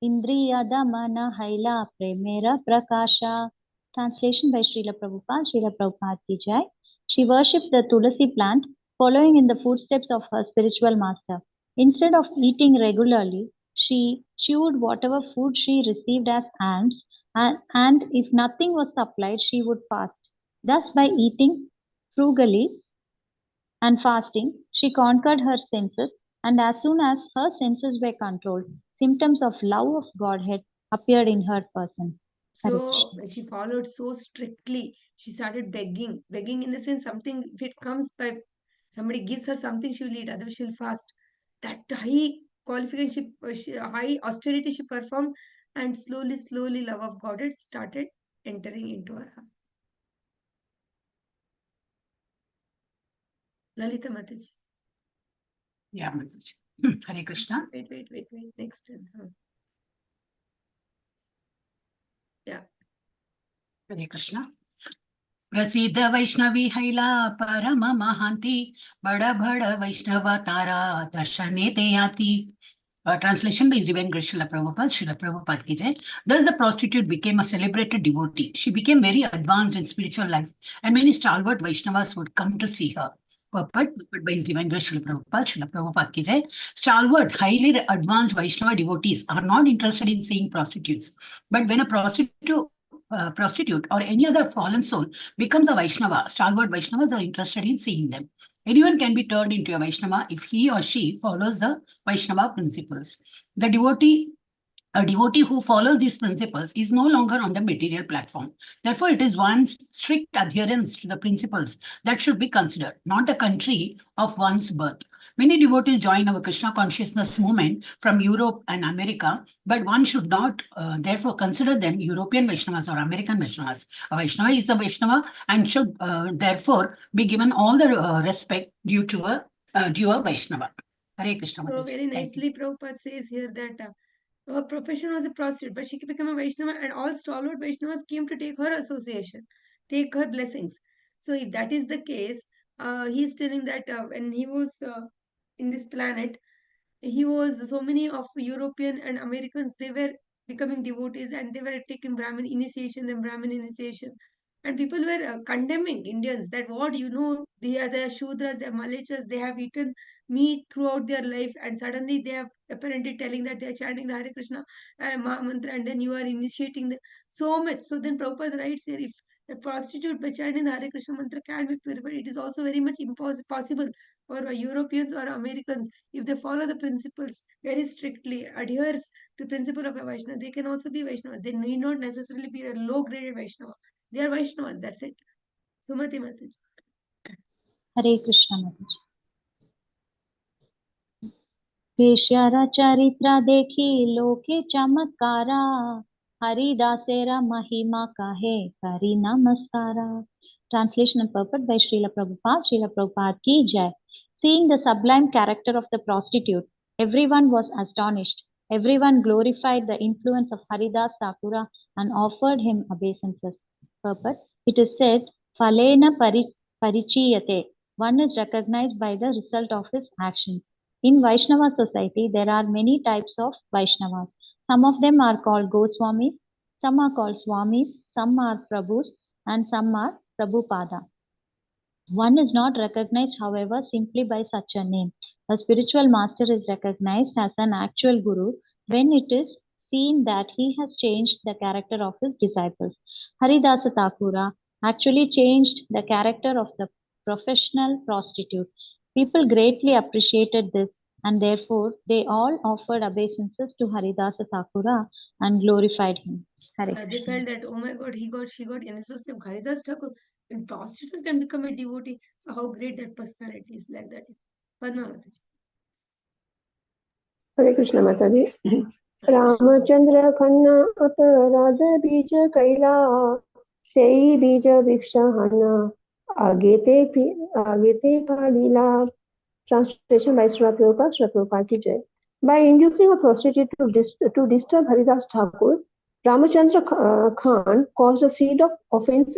इंद्रिय दमन हैला प्रेमेर प्रकाशा. Translation by Srila Prabhupada ki jai. She worshipped the Tulasi plant, following in the footsteps of her spiritual master. Instead of eating regularly, she chewed whatever food she received as alms, and if nothing was supplied, she would fast. Thus, by eating frugally and fasting, she conquered her senses, and as soon as her senses were controlled, symptoms of love of Godhead appeared in her person. So she followed so strictly. She started begging. Begging in the sense, something, if it comes by somebody gives her something, she will eat, otherwise she'll fast. That high qualification, high austerity she performed, and slowly, love of Godhead started entering into her heart. Lalita Mataji. Yeah, Mataji. Hare Krishna. Wait. Next. Yeah. Hare Krishna. प्रसिद्ध वैष्णवी हैला परम महांती बड़ा बड़ा वैष्णव तारा दर्शने ते आती. Translation by Divine Grace Srila Prabhupada ki jai. Thus the prostitute became a celebrated devotee. She became very advanced in spiritual life, and many stalwart Vaishnavas would come to see her. Purport by His Divine Grace Srila Prabhupada ki jai. Stalwart, highly advanced Vaishnava devotees are not interested in seeing prostitutes. But when a prostitute or any other fallen soul becomes a Vaishnava, stalwart Vaishnavas are interested in seeing them. Anyone can be turned into a Vaishnava if he or she follows the Vaishnava principles. A devotee who follows these principles is no longer on the material platform. Therefore, it is one's strict adherence to the principles that should be considered, not the country of one's birth. Many devotees join our Krishna consciousness movement from Europe and America, but one should not therefore consider them European Vaishnavas or American Vaishnavas. A Vaishnava is a Vaishnava and should therefore be given all the respect due a Vaishnava. Hare Krishna. So Mataji. very Thank you. nicely Prabhupada says here that her profession was a prostitute, but she became a Vaishnava, and all stalwart Vaishnavas came to take her association, take her blessings. So if that is the case, he's telling that when he was in this planet, he was so many of European and Americans, they were becoming devotees and they were taking Brahmin initiation, then Brahmin initiation. And people were condemning Indians that what they are the Shudras, they are Malachas, they have eaten meat throughout their life, and suddenly they are apparently telling that they are chanting the Hare Krishna Maha Mantra, and then you are initiating so much. So then Prabhupada writes here, if a prostitute by chanting the Hare Krishna mantra can be purified, it is also very much possible for Europeans or Americans, if they follow the principles very strictly, adheres to the principle of a Vaishnava, they can also be Vaishnavas. They need not necessarily be a low-graded Vaishnava. They are Vaishnavas, that's it. Sumati Mataji. Hare Krishna Mataji. पेश्यारा चरित्र देखी लोके चमत्कारा हरिदासेरा महिमा कहे करी नमस्कारा. Translation and purport by Srila Prabhupada. Srila Prabhupada ki jai. Seeing the sublime character of the prostitute, everyone was astonished. Everyone glorified the influence of Haridas Thakura and offered him obeisances. Purport. It is said, Phalena parichiyate. One is recognized by the result of his actions. In Vaishnava society, there are many types of Vaishnavas. Some of them are called Goswamis, some are called Swamis, some are Prabhus, and some are Prabhupada. One is not recognized, however, simply by such a name. A spiritual master is recognized as an actual guru when it is seen that he has changed the character of his disciples. Haridasa Thakura actually changed the character of the professional prostitute. People greatly appreciated this, and therefore they all offered obeisances to Haridasa Thakura and glorified him. They felt that, oh my God, she got an associate of Haridas Thakur, and prostitute can become a devotee. So how great that personality is, like that. Padma Mataji. Hare Krishna Mataji. Ramachandra Khanna Aparadha Bija Kaila Sei Bija Viksha Hanna Agete Palila. Translation by Srila Prabhupada ki jai. By inducing a prostitute to disturb Haridas Thakur, Ramachandra Khan caused a seed of offense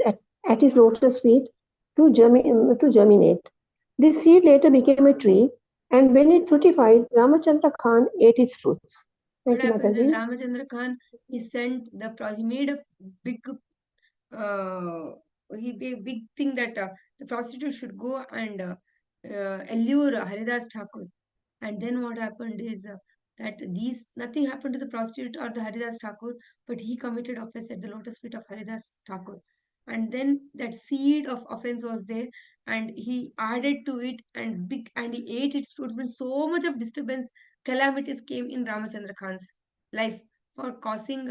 at his lotus feet to germinate. This seed later became a tree, and when it fructified, Ramachandra Khan ate its fruits. What happens is Ramachandra Khan, he made a big big thing that the prostitute should go and allure Haridas Thakur. And then what happened is that nothing happened to the prostitute or the Haridas Thakur, but he committed offense at the lotus feet of Haridas Thakur. And then that seed of offense was there, and he added to it, and he ate its fruits. When so much of disturbance, calamities came in Ramachandra Khan's life for causing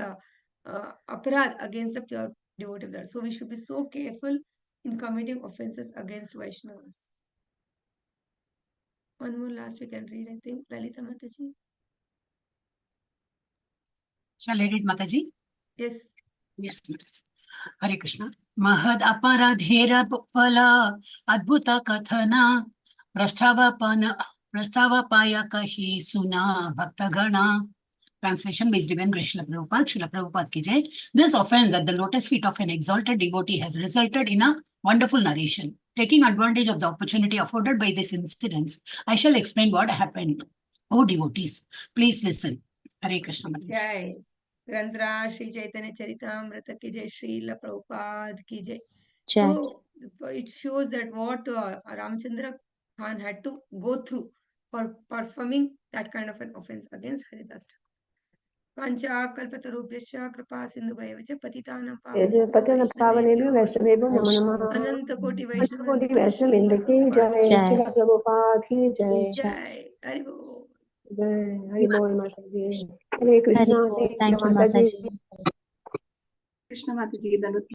aparad against the pure devotee of that. So we should be so careful in committing offenses against Vaishnavas. One more last we can read, I think. Lalita Mataji. Shall I read, Mataji? Yes. Yes, Mataji. Hare Krishna. Mahad aparadhera pala adbhuta kathana prastava kahi suna bhaktagana. Translation by Divine Grace Srila Prabhupada. Srila Prabhupada ki jai. This offense at the lotus feet of an exalted devotee has resulted in a wonderful narration. Taking advantage of the opportunity afforded by this incident, I shall explain what happened. Oh devotees, please listen. Hare Krishna. Jai. Grandra Shri Chaitanya Charitamrita ki jai, Srila Prabhupada ki jai. So it shows that what Ramachandra Khan had to go through for performing that kind of an offense against Haridas Thakur. Pancha kalpatarubhyascha kripa sindhubhaiva cha patitanam पतित पावनेभ्यो pavanebhyo वैष्णवेभ्यो नमो नमः। ananta koti अनंत vaishnava कोटि ki वैष्णव Srila वृंद की Prabhupada जय, ki Srila Prabhupada की जय। jai. Hari Bol. जय हरि बोल माता जी। Hare Krishna, Hari Bol. Thank Thank you you, माता जी। Mataji. Krishna Mataji,